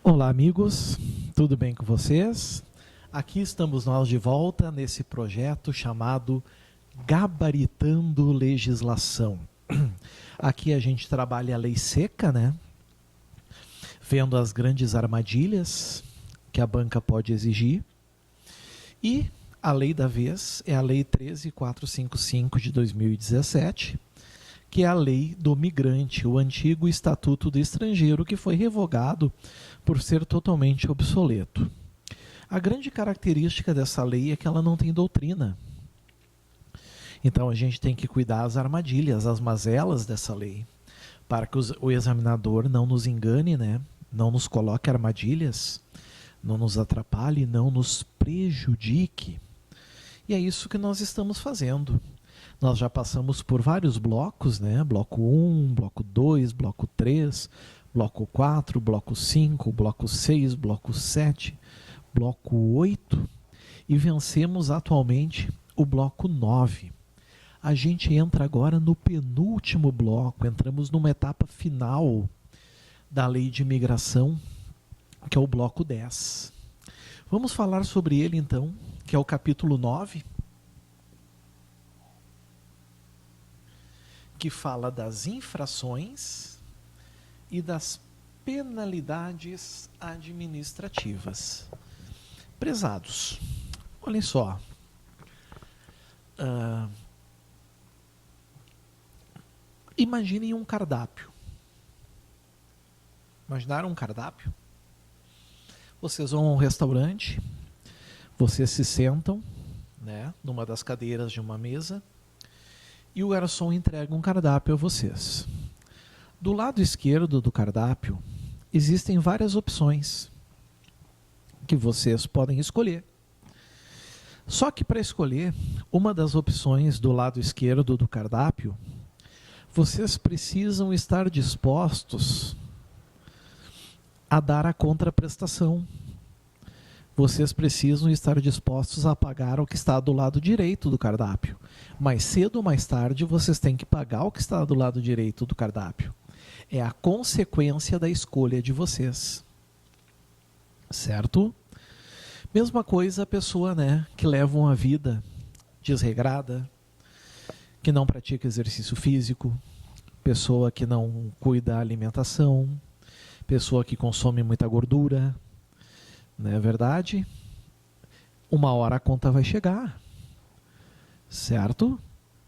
Olá, amigos, tudo bem com vocês? Aqui estamos nós de volta nesse projeto chamado Gabaritando Legislação. Aqui a gente trabalha a lei seca, né? Vendo as grandes armadilhas que a banca pode exigir. E a lei da vez é a Lei 13.455 de 2017, que é a lei do migrante, o antigo Estatuto do Estrangeiro, que foi revogado por ser totalmente obsoleto. A grande característica dessa lei é que ela não tem doutrina. Então a gente tem que cuidar das armadilhas, as mazelas dessa lei, para que o examinador não nos engane, né? Não nos coloque armadilhas, não nos atrapalhe, não nos prejudique. E é isso que nós estamos fazendo. Nós já passamos por vários blocos, né? Bloco 1, bloco 2, bloco 3, bloco 4, bloco 5, bloco 6, bloco 7, bloco 8 e vencemos atualmente o bloco 9. A gente entra agora no penúltimo bloco, entramos numa etapa final da lei de imigração, que é o bloco 10. Vamos falar sobre ele então, que é o capítulo 9, que fala das infrações e das penalidades administrativas. Prezados, olhem só. Imaginem um cardápio. Imaginaram um cardápio? Vocês vão a um restaurante, vocês se sentam, né, numa das cadeiras de uma mesa, e o garçom entrega um cardápio a vocês. Do lado esquerdo do cardápio, existem várias opções que vocês podem escolher. Só que para escolher uma das opções do lado esquerdo do cardápio, vocês precisam estar dispostos a dar a contraprestação. Vocês precisam estar dispostos a pagar o que está do lado direito do cardápio. Mais cedo ou mais tarde, vocês têm que pagar o que está do lado direito do cardápio. É a consequência da escolha de vocês. Certo? Mesma coisa a pessoa, né, que leva uma vida desregrada, que não pratica exercício físico, pessoa que não cuida da alimentação, pessoa que consome muita gordura. Não é verdade? Uma hora a conta vai chegar. Certo?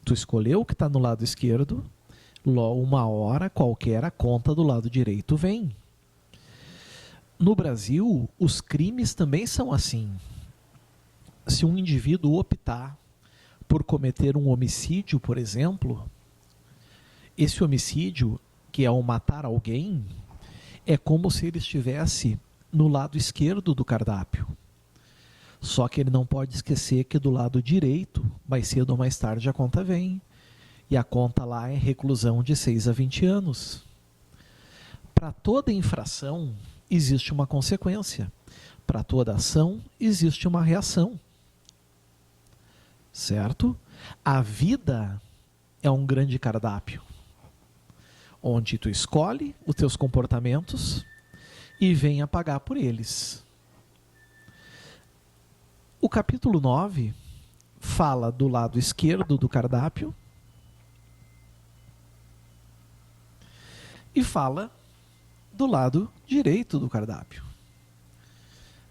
Tu escolheu o que está no lado esquerdo, uma hora qualquer a conta do lado direito vem. No Brasil, os crimes também são assim. Se um indivíduo optar por cometer um homicídio, por exemplo, esse homicídio, que é o matar alguém, é como se ele estivesse no lado esquerdo do cardápio. Só que ele não pode esquecer que do lado direito, mais cedo ou mais tarde, a conta vem. E a conta lá é reclusão de 6 a 20 anos. Para toda infração, existe uma consequência. Para toda ação, existe uma reação. Certo? A vida é um grande cardápio, onde tu escolhe os teus comportamentos e venha pagar por eles. O capítulo 9 fala do lado esquerdo do cardápio e fala do lado direito do cardápio,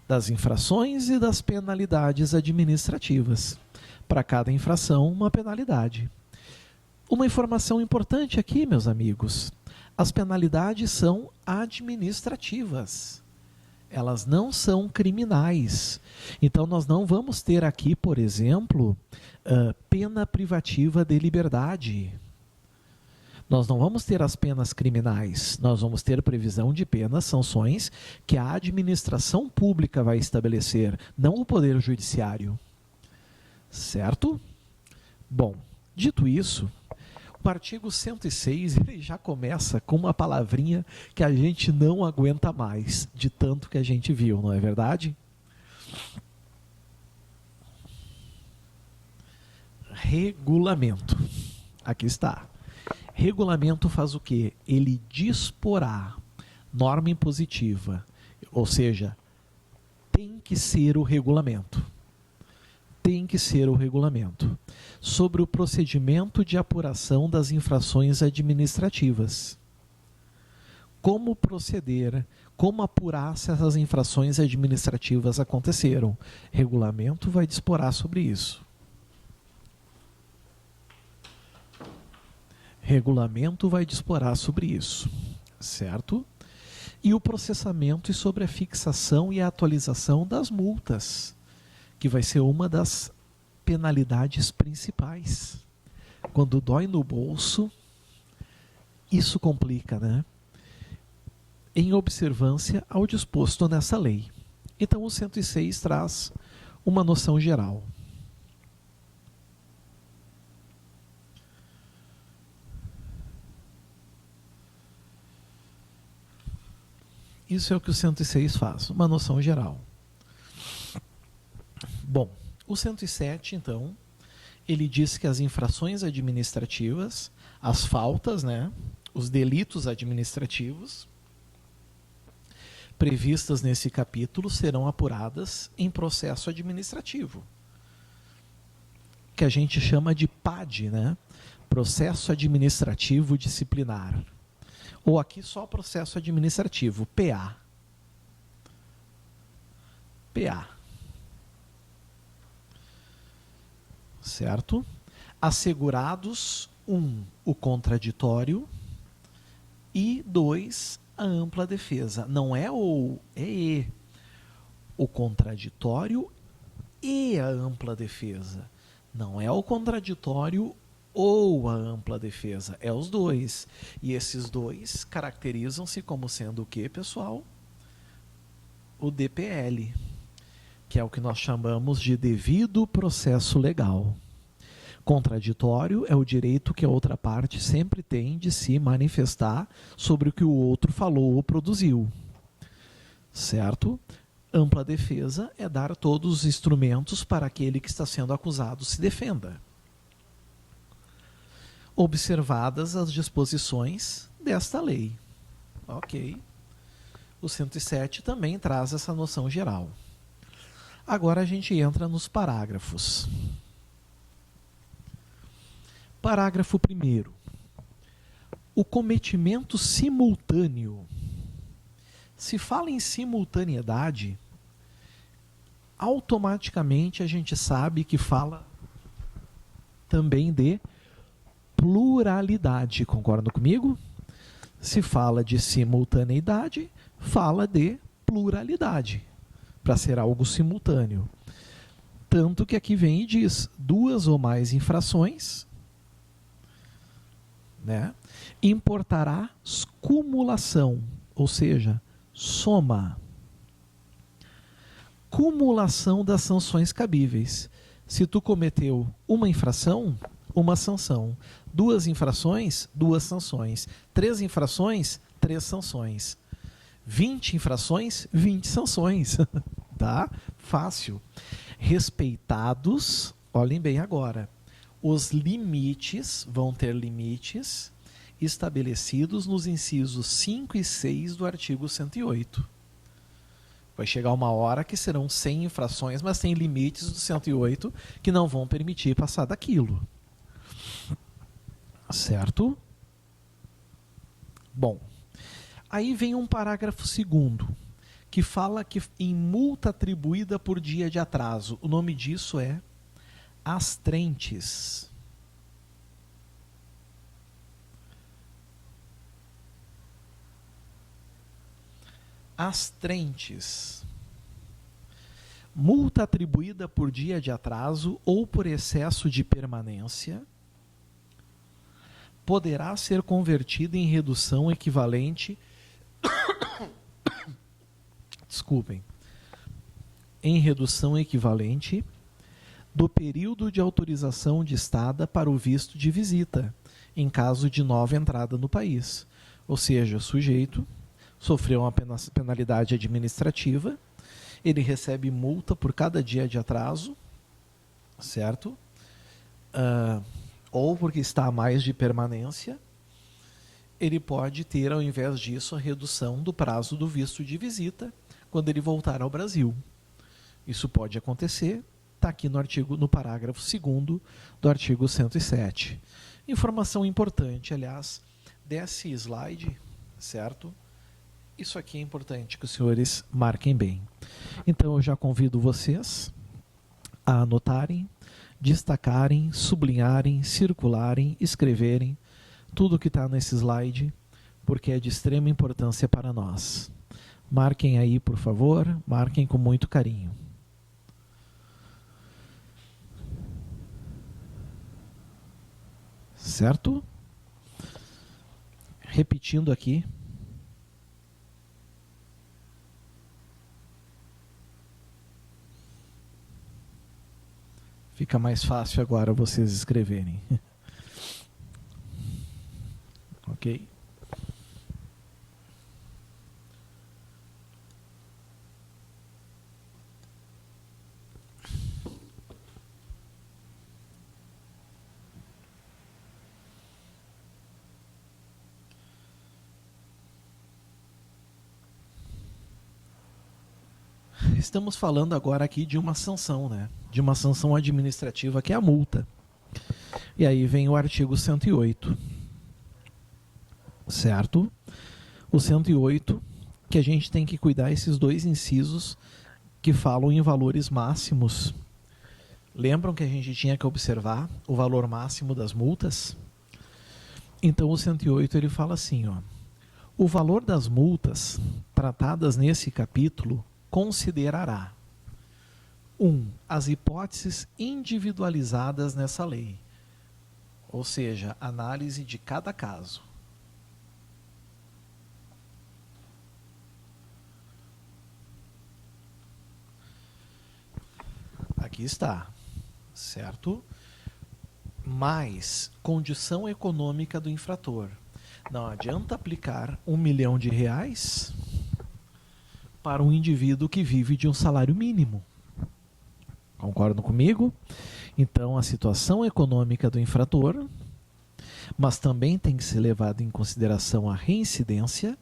das infrações e das penalidades administrativas. Para cada infração, uma penalidade. Uma informação importante aqui, meus amigos: as penalidades são administrativas. Elas não são criminais. Então, nós não vamos ter aqui, por exemplo, pena privativa de liberdade. Nós não vamos ter as penas criminais. Nós vamos ter previsão de penas, sanções, que a administração pública vai estabelecer, não o Poder Judiciário. Certo? Bom, dito isso, o artigo 106 ele já começa com uma palavrinha que a gente não aguenta mais, de tanto que a gente viu, não é verdade? Regulamento. Aqui está. Regulamento faz o quê? Ele disporá norma impositiva. Ou seja, tem que ser o regulamento. Tem que ser o regulamento sobre o procedimento de apuração das infrações administrativas. Como proceder, como apurar se essas infrações administrativas aconteceram. Regulamento vai disporar sobre isso. Regulamento vai disporar sobre isso, certo? E o processamento e sobre a fixação e a atualização das multas, que vai ser uma das penalidades principais. Quando dói no bolso, isso complica, né? Em observância ao disposto nessa lei. Então, o 106 traz uma noção geral. Isso é o que o 106 faz, uma noção geral. Bom, o 107, então, ele diz que as infrações administrativas, as faltas, né, os delitos administrativos, previstas nesse capítulo, serão apuradas em processo administrativo, que a gente chama de PAD, né? Processo Administrativo Disciplinar. Ou aqui só processo administrativo, PA. PA. Certo? Assegurados, 1, o contraditório, e 2, a ampla defesa. Não é ou, é e. O contraditório e a ampla defesa. Não é o contraditório ou a ampla defesa. É os dois. E esses dois caracterizam-se como sendo o que, pessoal? O DPL, que é o que nós chamamos de devido processo legal. Contraditório é o direito que a outra parte sempre tem de se manifestar sobre o que o outro falou ou produziu. Certo? Ampla defesa é dar todos os instrumentos para aquele que está sendo acusado se defenda. Observadas as disposições desta lei. Ok. O 107 também traz essa noção geral. Agora a gente entra nos parágrafos. Parágrafo 1º. O cometimento simultâneo. Se fala em simultaneidade, automaticamente a gente sabe que fala também de pluralidade. Concordam comigo? Se fala de simultaneidade, fala de pluralidade, para ser algo simultâneo. Tanto que aqui vem e diz 2 ou mais infrações, né? Importará cumulação, ou seja, soma. Cumulação das sanções cabíveis. Se tu cometeu uma infração, uma sanção. 2 infrações, 2 sanções. 3 infrações, 3 sanções. 20 infrações, 20 sanções. Tá? Fácil. Respeitados, olhem bem agora, os limites, vão ter limites estabelecidos nos incisos 5 e 6 do artigo 108. Vai chegar uma hora que serão 100 infrações, mas tem limites do 108 que não vão permitir passar daquilo. Certo? Bom, aí vem um parágrafo 2º, que fala que em multa atribuída por dia de atraso, o nome disso é astrentes. Astrentes. Multa atribuída por dia de atraso ou por excesso de permanência poderá ser convertida em redução equivalente desculpem, em redução equivalente do período de autorização de estada para o visto de visita, em caso de nova entrada no país. Ou seja, o sujeito sofreu uma penalidade administrativa, ele recebe multa por cada dia de atraso, certo? Ou porque está a mais de permanência, ele pode ter, ao invés disso, a redução do prazo do visto de visita, quando ele voltar ao Brasil. Isso pode acontecer, está aqui no parágrafo 2º do artigo 107. Informação importante, aliás, desse slide, certo? Isso aqui é importante que os senhores marquem bem. Então, eu já convido vocês a anotarem, destacarem, sublinharem, circularem, escreverem tudo que está nesse slide, porque é de extrema importância para nós. Marquem aí, por favor, marquem com muito carinho. Certo? Repetindo aqui. Fica mais fácil agora vocês escreverem. Ok? Estamos falando agora aqui de uma sanção, né? De uma sanção administrativa, que é a multa. E aí vem o artigo 108. Certo? O 108, que a gente tem que cuidar esses dois incisos que falam em valores máximos. Lembram que a gente tinha que observar o valor máximo das multas? Então o 108 ele fala assim, ó: o valor das multas tratadas nesse capítulo considerará 1. As hipóteses individualizadas nessa lei, ou seja, análise de cada caso. Aqui está, certo? Mais condição econômica do infrator. Não adianta aplicar R$1 milhão para um indivíduo que vive de um salário mínimo. Concordam comigo? Então, a situação econômica do infrator, mas também tem que ser levado em consideração a reincidência,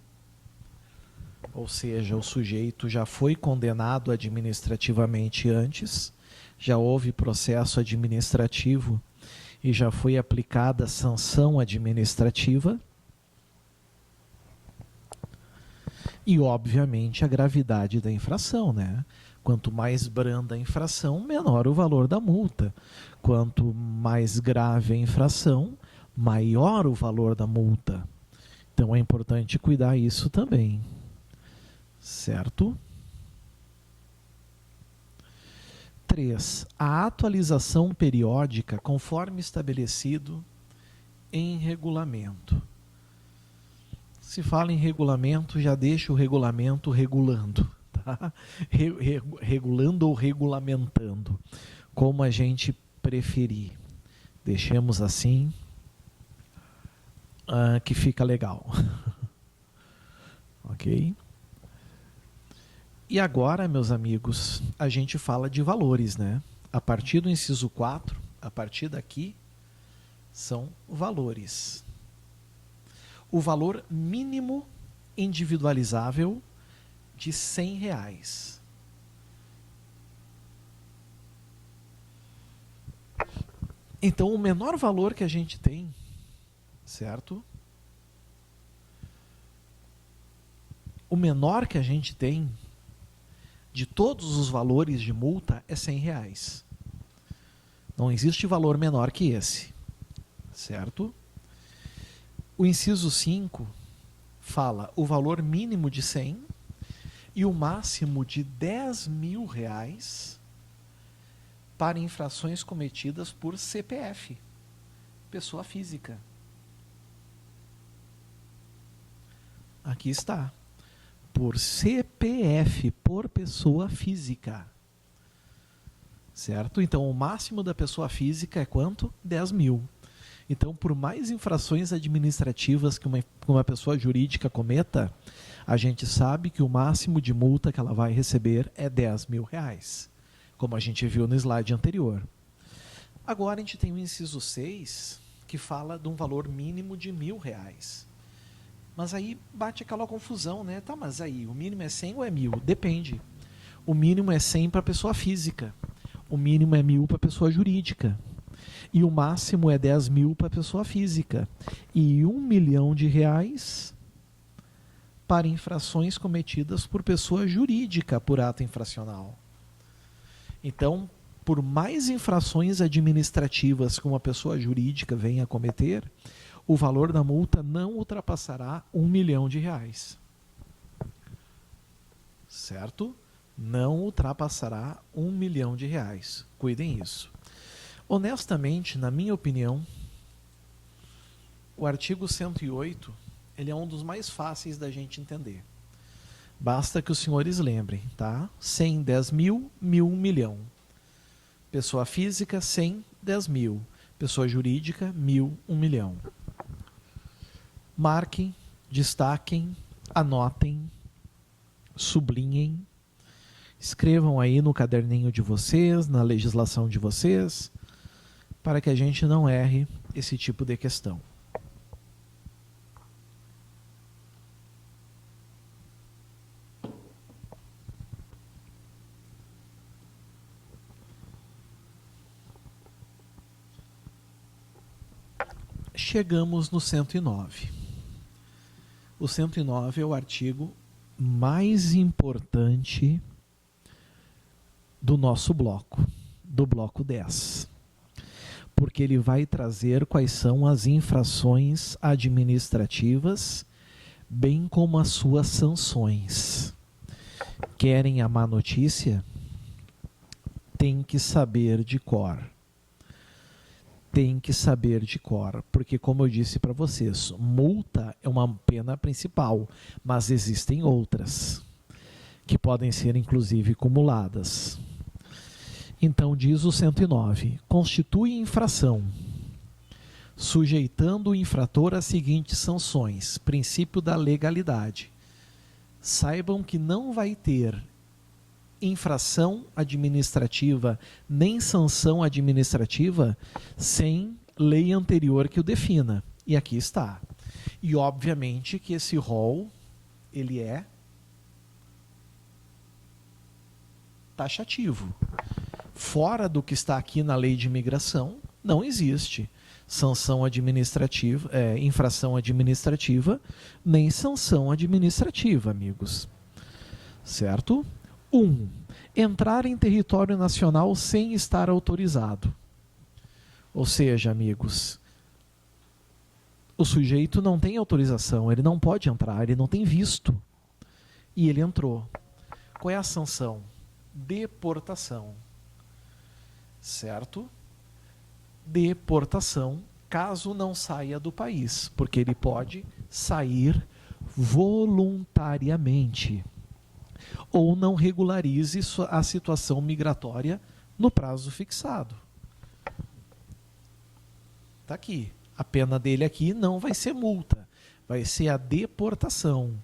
ou seja, o sujeito já foi condenado administrativamente antes, já houve processo administrativo e já foi aplicada sanção administrativa. E, obviamente, a gravidade da infração, né? Quanto mais branda a infração, menor o valor da multa. Quanto mais grave a infração, maior o valor da multa. Então, é importante cuidar isso também. Certo? 3. A atualização periódica conforme estabelecido em regulamento. Se fala em regulamento, já deixa o regulamento regulando, tá? Regulando ou regulamentando, como a gente preferir. Deixemos assim, que fica legal. Ok? E agora, meus amigos, a gente fala de valores, né? A partir do inciso 4, a partir daqui, são valores. O valor mínimo individualizável de R$100. Então, o menor valor que a gente tem, certo? O menor que a gente tem de todos os valores de multa é R$100. Não existe valor menor que esse, certo? O inciso 5 fala o valor mínimo de 100 e o máximo de R$10.000 para infrações cometidas por CPF, pessoa física. Aqui está. Por CPF, por pessoa física. Certo? Então, o máximo da pessoa física é quanto? 10 mil. Então, por mais infrações administrativas que uma pessoa jurídica cometa, a gente sabe que o máximo de multa que ela vai receber é R$10.000, como a gente viu no slide anterior. Agora, a gente tem o inciso 6, que fala de um valor mínimo de R$1.000. Mas aí bate aquela confusão, né? Tá, mas aí o mínimo é 100 ou é 1.000? Depende. O mínimo é 100 para pessoa física. O mínimo é 1.000 para pessoa jurídica. E o máximo é 10.000 para pessoa física. E R$ 1.000.000 para infrações cometidas por pessoa jurídica por ato infracional. Então, por mais infrações administrativas que uma pessoa jurídica venha a cometer, o valor da multa não ultrapassará R$ 1.000.000. Certo? Não ultrapassará R$ 1.000.000. Cuidem isso. Honestamente, na minha opinião, o artigo 108 ele é um dos mais fáceis da gente entender. Basta que os senhores lembrem, tá? 100, 10.000, 1.000, 1.000.000. Pessoa física, 100, 10.000. Pessoa jurídica, 1.000, 1.000.000. Marquem, destaquem, anotem, sublinhem, escrevam aí no caderninho de vocês, na legislação de vocês, para que a gente não erre esse tipo de questão. Chegamos no 109. O 109 é o artigo mais importante do nosso bloco, do bloco 10. Porque ele vai trazer quais são as infrações administrativas, bem como as suas sanções. Querem a má notícia? Tem que saber de cor. Tem que saber de cor, porque como eu disse para vocês, multa é uma pena principal, mas existem outras, que podem ser inclusive cumuladas. Então diz o 109, constitui infração, sujeitando o infrator às seguintes sanções, princípio da legalidade. Saibam que não vai ter infração administrativa nem sanção administrativa sem lei anterior que o defina. E aqui está. E obviamente que esse rol ele é taxativo. Fora do que está aqui na lei de imigração, não existe sanção administrativa, infração administrativa, nem sanção administrativa, amigos. Certo? 1. Entrar em território nacional sem estar autorizado. Ou seja, amigos, o sujeito não tem autorização, ele não pode entrar, ele não tem visto. E ele entrou. Qual é a sanção? Deportação. Certo? Deportação, caso não saia do país, porque ele pode sair voluntariamente ou não regularize a situação migratória no prazo fixado. Está aqui. A pena dele aqui não vai ser multa, vai ser a deportação.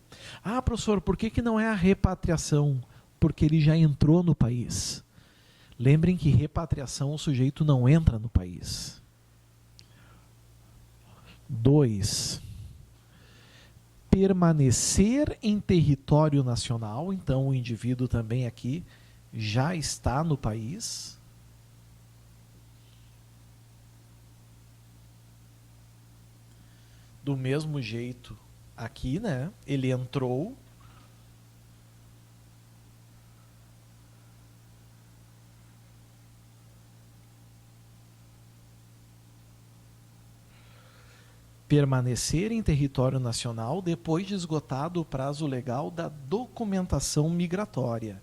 Ah, professor, por que não é a repatriação? Porque ele já entrou no país. Lembrem que repatriação o sujeito não entra no país. 2. Permanecer em território nacional, então o indivíduo também aqui já está no país. Do mesmo jeito aqui, né? Ele entrou. Permanecer em território nacional depois de esgotado o prazo legal da documentação migratória.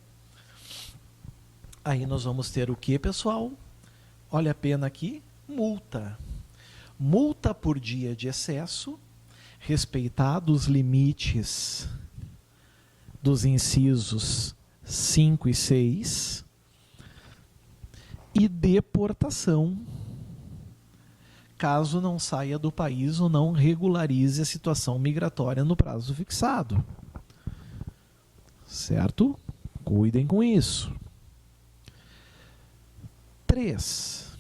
Aí nós vamos ter o que, pessoal? Olha a pena aqui, multa. Multa por dia de excesso, respeitados os limites dos incisos 5 e 6, e deportação, caso não saia do país ou não regularize a situação migratória no prazo fixado. Certo? Cuidem com isso. 3.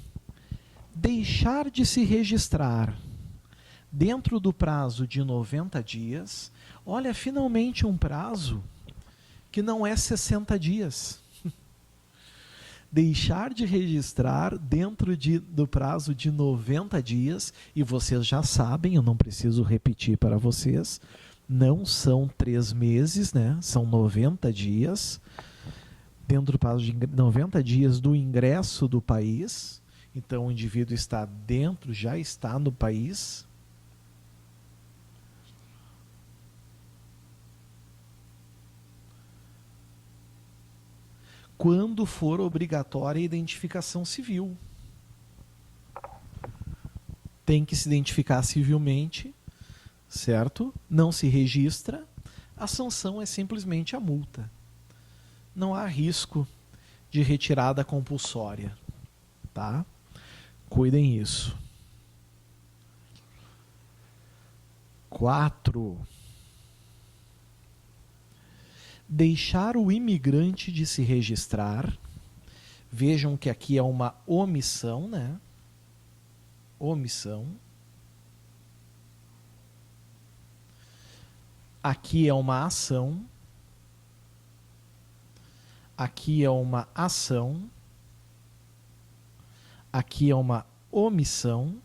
Deixar de se registrar dentro do prazo de 90 dias, olha, finalmente um prazo que não é 60 dias. Deixar de registrar dentro do prazo de 90 dias, e vocês já sabem, eu não preciso repetir para vocês, não são 3 meses, né? São 90 dias, dentro do prazo de 90 dias do ingresso do país. Então o indivíduo está dentro, já está no país. Quando for obrigatória a identificação civil. Tem que se identificar civilmente, certo? Não se registra, a sanção é simplesmente a multa. Não há risco de retirada compulsória, tá? Cuidem isso. 4. Deixar o imigrante de se registrar. Vejam que aqui é uma omissão, né? Omissão. Aqui é uma ação. Aqui é uma ação. Aqui é uma omissão.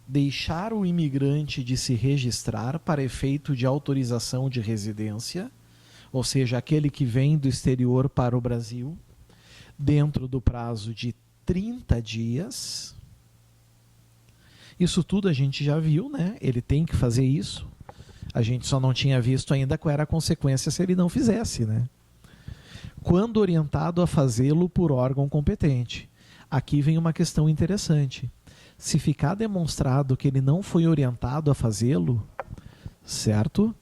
Deixar o imigrante de se registrar para efeito de autorização de residência, ou seja, aquele que vem do exterior para o Brasil, dentro do prazo de 30 dias. Isso tudo a gente já viu, né? Ele tem que fazer isso. A gente só não tinha visto ainda qual era a consequência se ele não fizesse, né? Quando orientado a fazê-lo por órgão competente. Aqui vem uma questão interessante. Se ficar demonstrado que ele não foi orientado a fazê-lo, certo?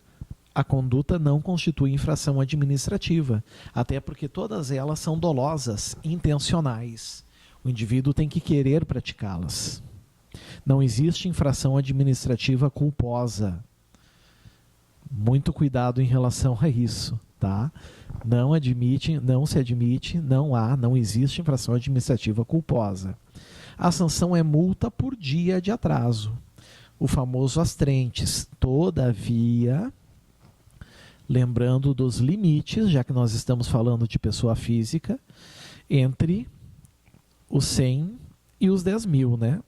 A conduta não constitui infração administrativa, até porque todas elas são dolosas, intencionais. O indivíduo tem que querer praticá-las. Não existe infração administrativa culposa. Muito cuidado em relação a isso, tá? Não se admite, não existe infração administrativa culposa. A sanção é multa por dia de atraso, o famoso astrentes. Todavia, lembrando dos limites, já que nós estamos falando de pessoa física, entre os 100 e os 10 mil, né?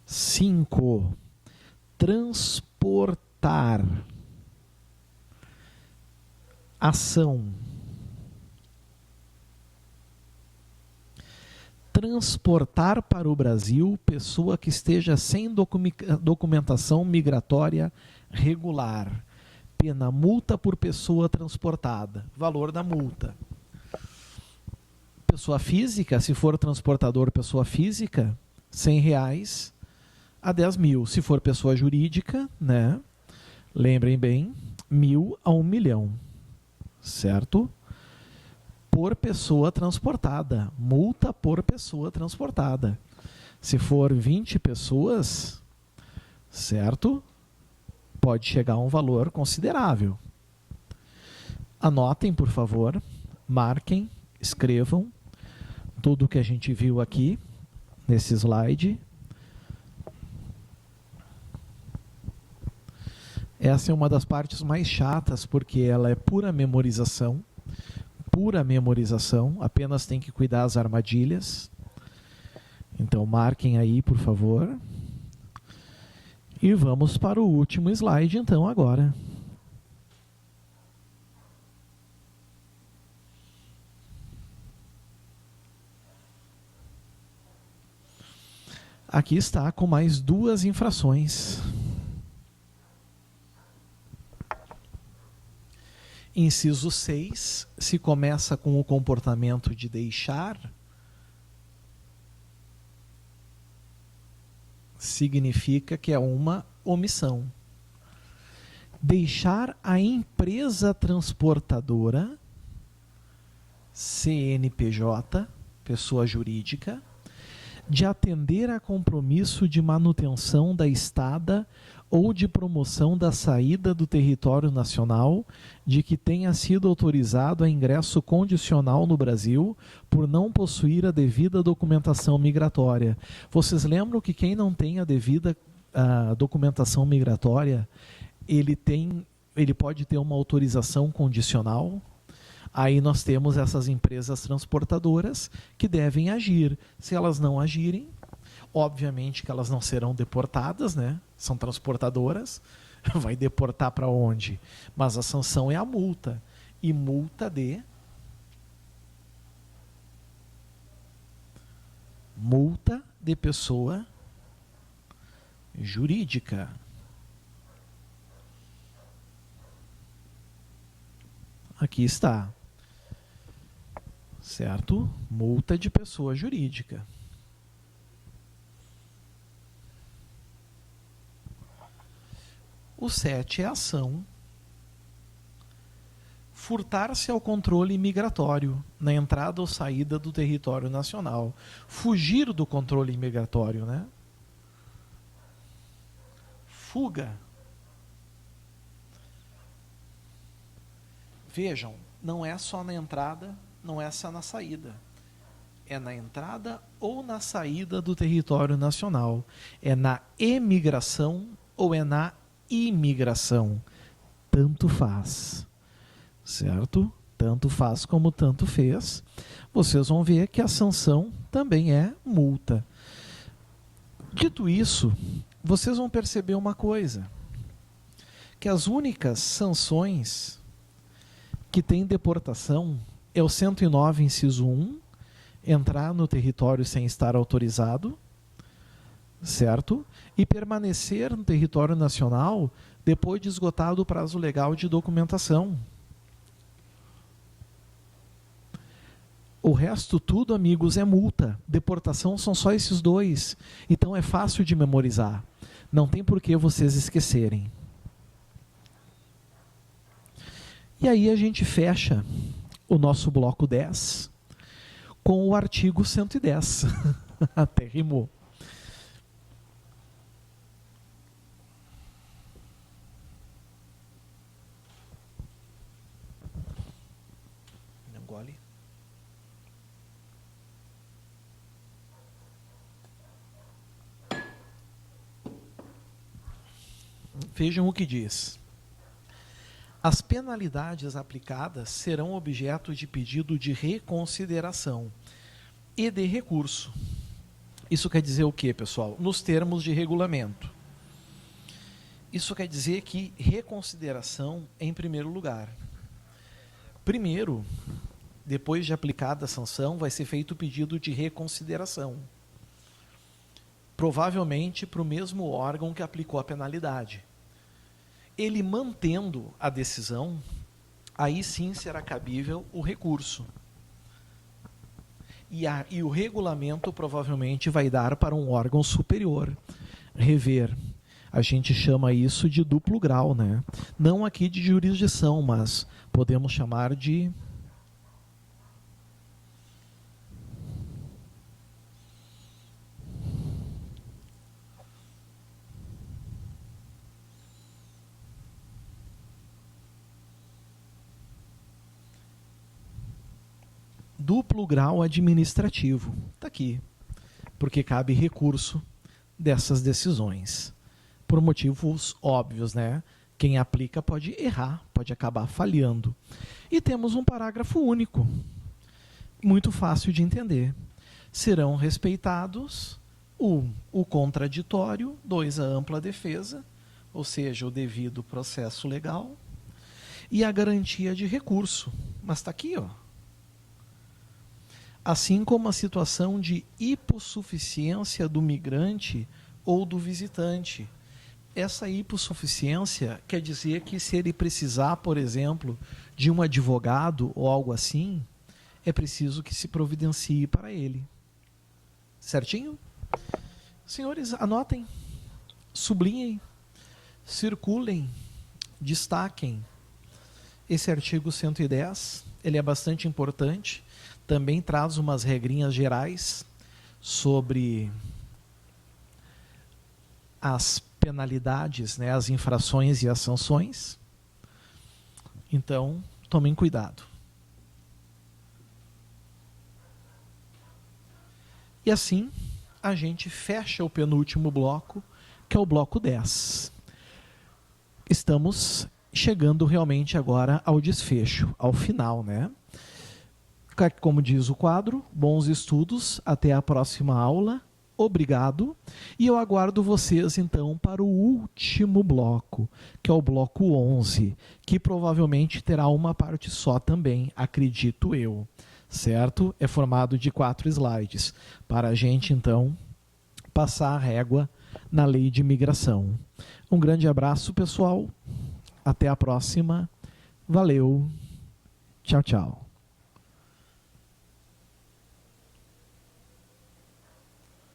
5. Transportar. Ação. Transportar para o Brasil pessoa que esteja sem documentação migratória regular. Pena multa por pessoa transportada. Valor da multa. Pessoa física, se for transportador pessoa física, R$100 a 10 mil. Se for pessoa jurídica, né? Lembrem bem, 1.000 a 1 milhão. Certo? Por pessoa transportada. Multa por pessoa transportada. Se for 20 pessoas, certo? Pode chegar a um valor considerável. Anotem, por favor, marquem, escrevam tudo o que a gente viu aqui nesse slide. Essa é uma das partes mais chatas, porque ela é pura memorização, apenas tem que cuidar das armadilhas. Então marquem aí, por favor. E vamos para o último slide, então, agora. Aqui está com mais 2 infrações. Inciso 6, se começa com o comportamento de deixar, significa que é uma omissão. Deixar a empresa transportadora, CNPJ, pessoa jurídica, de atender a compromisso de manutenção da estada ou de promoção da saída do território nacional de que tenha sido autorizado a ingresso condicional no Brasil por não possuir a devida documentação migratória. Vocês lembram que quem não tem a devida documentação migratória, ele pode ter uma autorização condicional? Aí nós temos essas empresas transportadoras que devem agir. Se elas não agirem, obviamente que elas não serão deportadas, né? São transportadoras. Vai deportar para onde? Mas a sanção é a multa. E multa de pessoa jurídica. Aqui está. Certo? Multa de pessoa jurídica. O 7 é a ação. Furtar-se ao controle migratório na entrada ou saída do território nacional. Fugir do controle migratório, né? Fuga. Vejam, não é só na entrada, não é só na saída. É na entrada ou na saída do território nacional. É na emigração ou é na imigração. Tanto faz. Certo? Tanto faz como tanto fez. Vocês vão ver que a sanção também é multa. Dito isso, vocês vão perceber uma coisa. Que as únicas sanções que têm deportação é o 109, inciso 1, entrar no território sem estar autorizado, certo? E permanecer no território nacional depois de esgotado o prazo legal de documentação. O resto tudo, amigos, é multa. Deportação são só esses dois. Então é fácil de memorizar. Não tem por que vocês esquecerem. E aí a gente fecha o nosso bloco 10 com o artigo 110. Até rimou. Não gole. Vejam o que diz. As penalidades aplicadas serão objeto de pedido de reconsideração e de recurso. Isso quer dizer o quê, pessoal? Nos termos de regulamento. Isso quer dizer que reconsideração é em primeiro lugar. Primeiro, depois de aplicada a sanção, vai ser feito o pedido de reconsideração. Provavelmente para o mesmo órgão que aplicou a penalidade. Ele mantendo a decisão, aí sim será cabível o recurso. E o regulamento provavelmente vai dar para um órgão superior rever. A gente chama isso de duplo grau, né? Não aqui de jurisdição, mas podemos chamar de duplo grau administrativo. Está aqui. Porque cabe recurso dessas decisões. Por motivos óbvios, né? Quem aplica pode errar, pode acabar falhando. E temos um parágrafo único. Muito fácil de entender. Serão respeitados o contraditório, 2, a ampla defesa, ou seja, o devido processo legal, e a garantia de recurso. Mas está aqui, ó. Assim como a situação de hipossuficiência do migrante ou do visitante. Essa hipossuficiência quer dizer que se ele precisar, por exemplo, de um advogado ou algo assim, é preciso que se providencie para ele. Certinho? Senhores, anotem, sublinhem, circulem, destaquem. Esse artigo 110, ele é bastante importante. Também traz umas regrinhas gerais sobre as penalidades, né, as infrações e as sanções. Então, tomem cuidado. E assim, a gente fecha o penúltimo bloco, que é o bloco 10. Estamos chegando realmente agora ao desfecho, ao final, né? Como diz o quadro, bons estudos, até a próxima aula, obrigado, e eu aguardo vocês então para o último bloco, que é o bloco 11, que provavelmente terá uma parte só também, acredito eu, certo? É formado de 4 slides, para a gente então passar a régua na lei de imigração. Um grande abraço, pessoal, até a próxima, valeu, tchau, tchau.